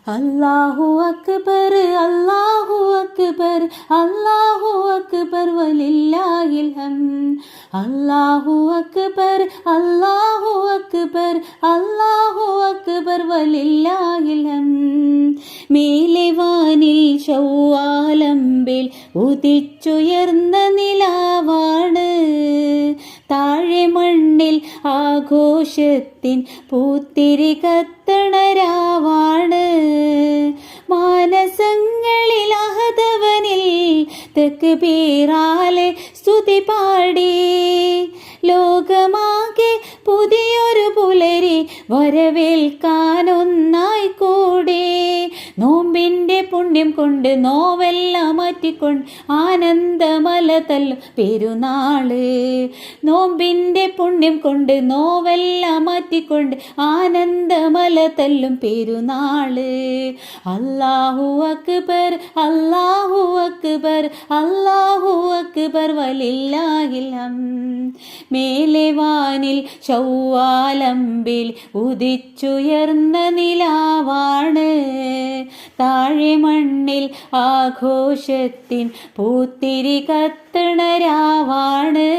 അല്ലാഹു അക്ബർ അല്ലാഹു അക്ബർ അല്ലാഹു അക്ബർ വലില്ലാഹിൽ ഹംദ്. അല്ലാഹു അക്ബർ അല്ലാഹു അക്ബർ അല്ലാഹു അക്ബർ വലില്ലാഹിൽ ഹംദ്. മേലെ വാനിൽ ശൗവാലമ്പിൽ ഉദിച്ചുയർന്ന നിലാവാണ്, താഴെ മണ്ണിൽ ആഘോഷത്തിൻ പൂത്തിരി കത്തണ രാവാണ്. മാനസങ്ങളിൽ അഹദവനിൽ തക്ബീറാലെ സ്തുതി പാടി, ലോകമാകെ പുതിയൊരു പുലരി വരവേൽക്കാനൊന്നായി കൂടി. നോമ്പിൻ്റെ പുണ്യം കൊണ്ട് നോവെല്ലാം മാറ്റിക്കൊണ്ട് ആനന്ദമല തല്ലും പെരുന്നാള്. നോമ്പിൻ്റെ പുണ്യം കൊണ്ട് നോവെല്ലാം മാറ്റിക്കൊണ്ട് ആനന്ദമല തല്ലും പെരുന്നാള്. അല്ലാഹു അക്ബർ അല്ലാഹു അക്ബർ അല്ലാഹു അക്ബർ വലില്ലാഹിൽ ഹംദ്. മേലെ വാനിൽ ശൗവാലമ്പിൽ ഉദിച്ചുയർന്ന നിലാവാണ്, താഴെ മണ്ണിൽ ആഘോഷത്തിൻ പൂത്തിരി കത്തണ രാവാണ്.